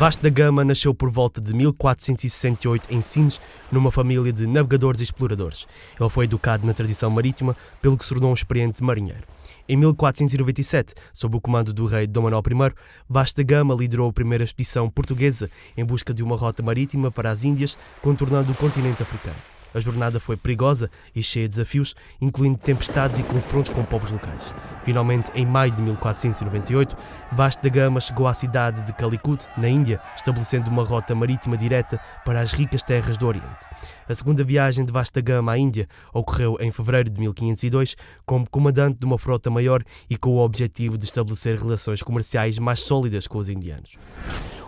Vasco da Gama nasceu por volta de 1468 em Sines, numa família de navegadores e exploradores. Ele foi educado na tradição marítima, pelo que se tornou um experiente marinheiro. Em 1497, sob o comando do rei Dom Manuel I, Vasco da Gama liderou a primeira expedição portuguesa em busca de uma rota marítima para as Índias, contornando o continente africano. A jornada foi perigosa e cheia de desafios, incluindo tempestades e confrontos com povos locais. Finalmente, em maio de 1498, Vasco da Gama chegou à cidade de Calicut, na Índia, estabelecendo uma rota marítima direta para as ricas terras do Oriente. A segunda viagem de Vasco da Gama à Índia ocorreu em fevereiro de 1502, como comandante de uma frota maior e com o objetivo de estabelecer relações comerciais mais sólidas com os indianos.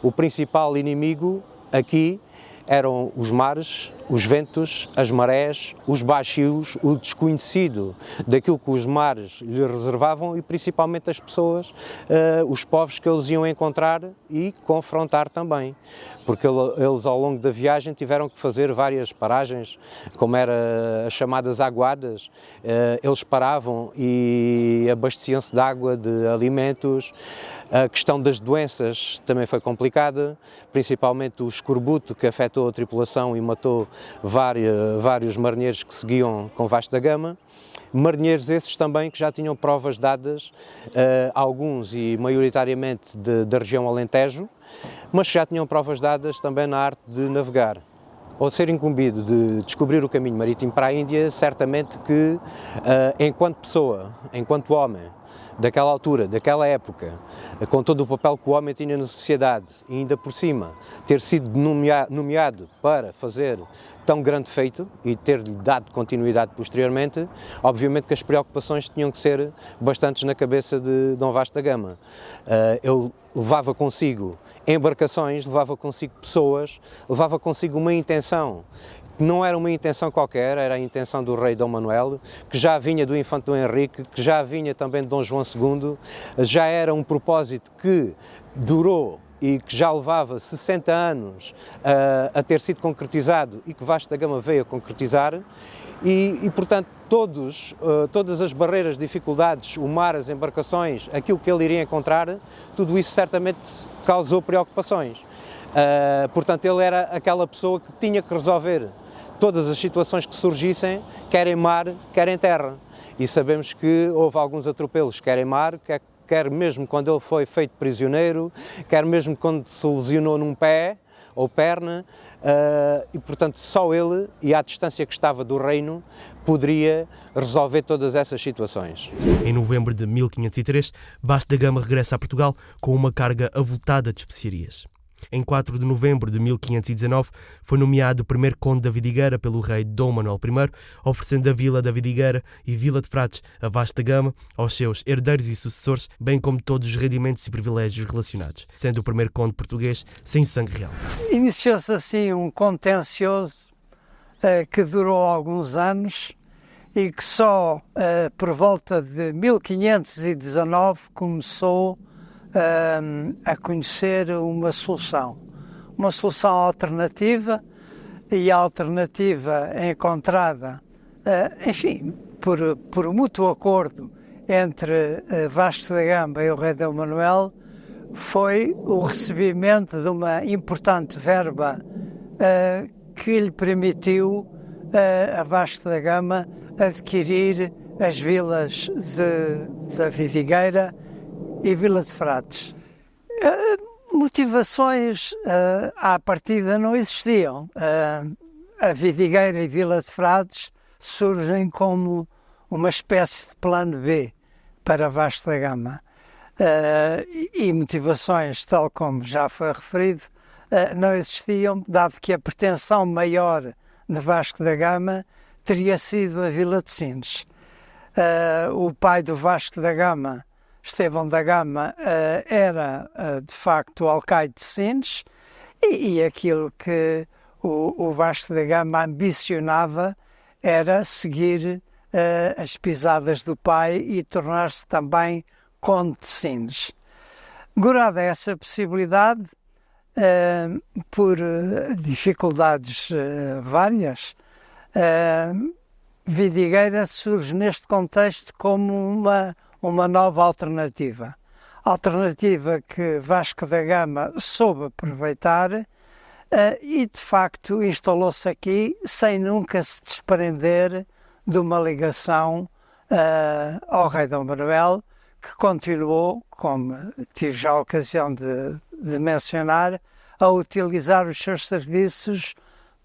O principal inimigo aqui eram os mares, os ventos, as marés, os baixios, o desconhecido daquilo que os mares lhe reservavam e principalmente as pessoas, os povos que eles iam encontrar e confrontar também. Porque eles ao longo da viagem tiveram que fazer várias paragens, como eram as chamadas aguadas, eles paravam e abasteciam-se de água, de alimentos. A questão das doenças também foi complicada, principalmente o escorbuto que afetou a tripulação e matou vários marinheiros que seguiam com Vasco da Gama. Marinheiros esses também que já tinham provas dadas, alguns e maioritariamente da região Alentejo, mas já tinham provas dadas também na arte de navegar. Ao ser incumbido de descobrir o caminho marítimo para a Índia, certamente que, enquanto pessoa, enquanto homem, daquela altura, daquela época, com todo o papel que o homem tinha na sociedade e ainda por cima ter sido nomeado para fazer tão grande feito e ter-lhe dado continuidade posteriormente, obviamente que as preocupações tinham que ser bastantes na cabeça de Dom Vasco da Gama. Ele levava consigo embarcações, levava consigo pessoas, levava consigo uma intenção. Não era uma intenção qualquer, era a intenção do rei Dom Manuel, que já vinha do infante Dom Henrique, que já vinha também de Dom João II, já era um propósito que durou e que já levava 60 anos a ter sido concretizado e que Vasco da Gama veio a concretizar e portanto, todas as barreiras, dificuldades, o mar, as embarcações, aquilo que ele iria encontrar, tudo isso certamente causou preocupações. Portanto, ele era aquela pessoa que tinha que resolver todas as situações que surgissem, quer em mar, quer em terra. E sabemos que houve alguns atropelos, quer em mar, quer mesmo quando ele foi feito prisioneiro, quer mesmo quando se lesionou num pé ou perna, e portanto só ele e à distância que estava do reino poderia resolver todas essas situações. Em novembro de 1503, Vasco da Gama regressa a Portugal com uma carga avultada de especiarias. Em 4 de novembro de 1519, foi nomeado primeiro conde da Vidigueira pelo rei Dom Manuel I, oferecendo a vila da Vidigueira e Vila de Frades a Vasco da Gama, aos seus herdeiros e sucessores, bem como todos os rendimentos e privilégios relacionados, sendo o primeiro conde português sem sangue real. Iniciou-se assim um contencioso que durou alguns anos e que só por volta de 1519 começou a conhecer uma solução alternativa, e a alternativa encontrada, enfim, por mútuo acordo entre Vasco da Gama e o rei Dom Manuel, foi o recebimento de uma importante verba que lhe permitiu a Vasco da Gama adquirir as vilas da Vidigueira e Vila de Frades. Motivações à partida não existiam. A Vidigueira e Vila de Frades surgem como uma espécie de plano B para Vasco da Gama. E motivações, tal como já foi referido, não existiam, dado que a pretensão maior de Vasco da Gama teria sido a Vila de Sines. O pai do Vasco da Gama, Estevão da Gama, era de facto o alcaide de Sines e aquilo que o Vasco da Gama ambicionava era seguir as pisadas do pai e tornar-se também conde de Sines. Gorada essa possibilidade, por dificuldades várias, Vidigueira surge neste contexto como uma nova alternativa. alternativa que Vasco da Gama soube aproveitar e, de facto, instalou-se aqui sem nunca se desprender de uma ligação ao rei Dom Manuel, que continuou, como tive já a ocasião de mencionar, a utilizar os seus serviços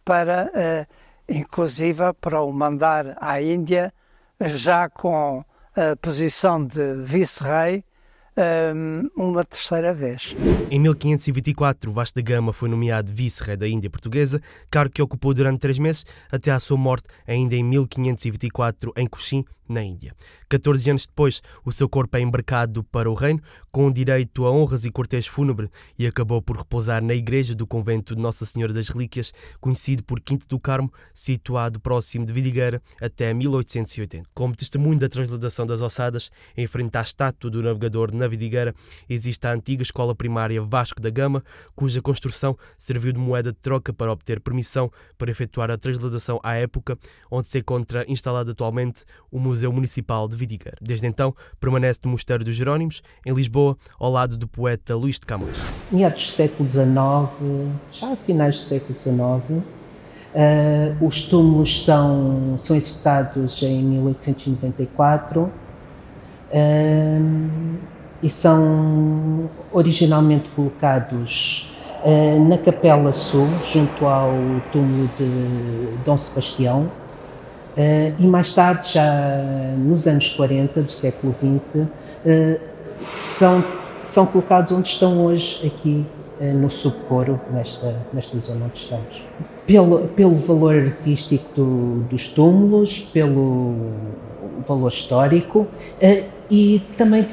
para, inclusive, para o mandar à Índia, já com a posição de vice-rei, uma terceira vez. Em 1524, Vasco da Gama foi nomeado vice-rei da Índia Portuguesa, cargo que ocupou durante 3 meses, até à sua morte, ainda em 1524, em Cochin, na Índia. 14 anos depois, o seu corpo é embarcado para o reino, com direito a honras e cortejo fúnebre, e acabou por repousar na igreja do convento de Nossa Senhora das Relíquias, conhecido por Quinto do Carmo, situado próximo de Vidigueira, até 1880. Como testemunho da transladação das ossadas, em frente à estátua do navegador na Vidigueira, existe a antiga escola primária Vasco da Gama, cuja construção serviu de moeda de troca para obter permissão para efetuar a transladação à época, onde se encontra instalado atualmente o Museu Municipal de Vidigueira. Desde então, permanece no Mosteiro dos Jerónimos, em Lisboa, ao lado do poeta Luís de Camões. Meados do século XIX, já a finais do século XIX, os túmulos são executados em 1894 e são originalmente colocados na Capela Sul, junto ao túmulo de Dom Sebastião, e mais tarde, já nos anos 40 do século XX, são colocados onde estão hoje, aqui no Subcoro, nesta zona onde estamos. Pelo valor artístico dos túmulos, pelo valor histórico e também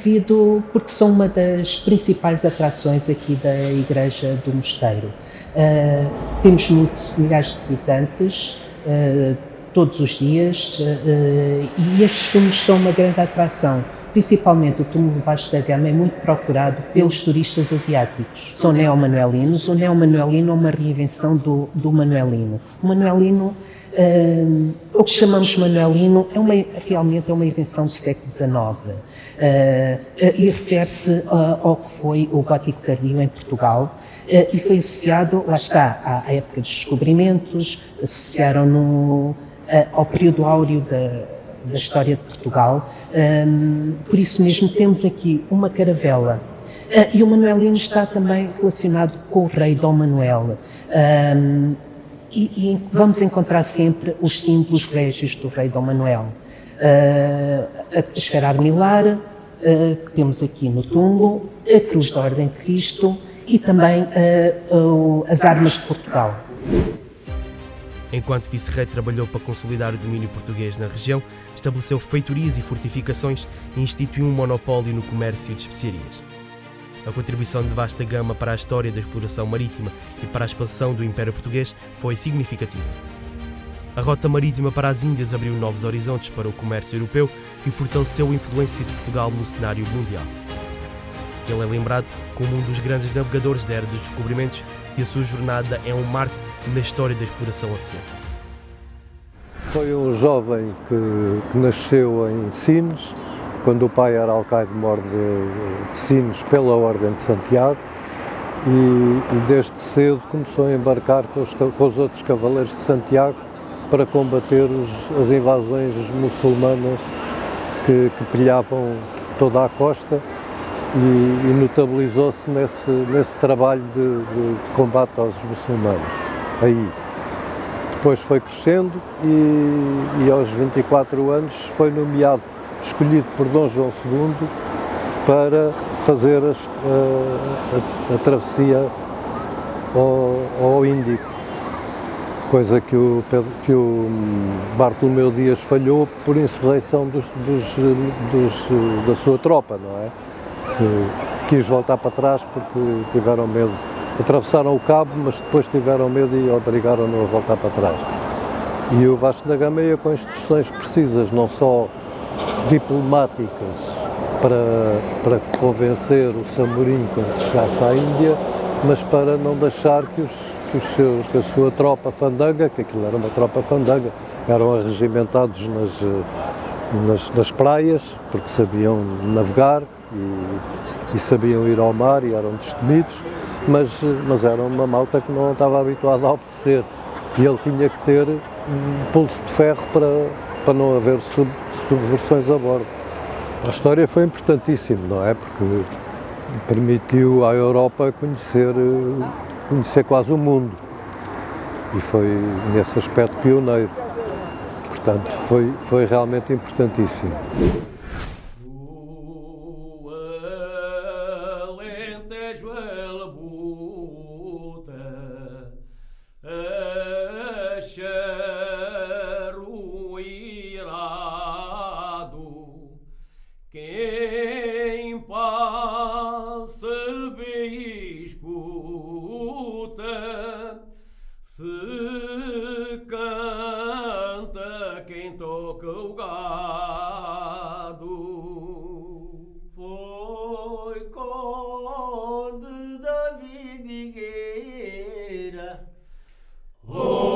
porque são uma das principais atrações aqui da Igreja do Mosteiro. Temos milhares de visitantes todos os dias e estes túmulos são uma grande atração. Principalmente o túmulo Vasco da Gama é muito procurado pelos turistas asiáticos. São neomanuelinos. O neomanuelino é uma reinvenção do manuelino. O manuelino, o que chamamos manuelino, realmente é uma invenção do século XIX e refere-se ao que foi o gótico tardio em Portugal e foi associado, lá está, à época dos descobrimentos, associaram-no ao período áureo da história de Portugal. Por isso mesmo temos aqui uma caravela e o manuelino está também relacionado com o rei Dom Manuel e vamos encontrar sempre os símbolos régios do rei Dom Manuel. A escara armilar, que temos aqui no túmulo, a cruz da Ordem de Cristo e também as armas de Portugal. Enquanto vice-rei, trabalhou para consolidar o domínio português na região, estabeleceu feitorias e fortificações e instituiu um monopólio no comércio de especiarias. A contribuição de Vasco da Gama para a história da exploração marítima e para a expansão do Império Português foi significativa. A rota marítima para as Índias abriu novos horizontes para o comércio europeu e fortaleceu a influência de Portugal no cenário mundial. Ele é lembrado como um dos grandes navegadores da era dos descobrimentos e a sua jornada é um marco na história da exploração oceânica. Foi um jovem que nasceu em Sines, quando o pai era alcaide-mor de Sines pela Ordem de Santiago e desde cedo começou a embarcar com os outros cavaleiros de Santiago para combater as invasões muçulmanas que pilhavam toda a costa e notabilizou-se nesse trabalho de combate aos muçulmanos. Aí. Depois foi crescendo e aos 24 anos foi escolhido por Dom João II para fazer a travessia ao Índico, coisa que o Bartolomeu Dias falhou por insurreição da sua tropa, não é? Que quis voltar para trás porque tiveram medo. Atravessaram o cabo, mas depois tiveram medo e obrigaram-no a voltar para trás. E o Vasco da Gama ia com instruções precisas, não só diplomáticas, para convencer o Samorim quando chegasse à Índia, mas para não deixar que a sua tropa fandanga, que aquilo era uma tropa fandanga, eram arregimentados nas praias, porque sabiam navegar e sabiam ir ao mar e eram destemidos, mas eram uma malta que não estava habituada a obedecer. E ele tinha que ter um pulso de ferro para não haver subversões a bordo. A história foi importantíssima, não é? Porque permitiu à Europa conhecer quase o mundo e foi nesse aspecto pioneiro. Portanto, foi realmente importantíssimo. Quem passa vê e escuta, se canta quem toca o gado. Foi conde da vidigueira. Oh!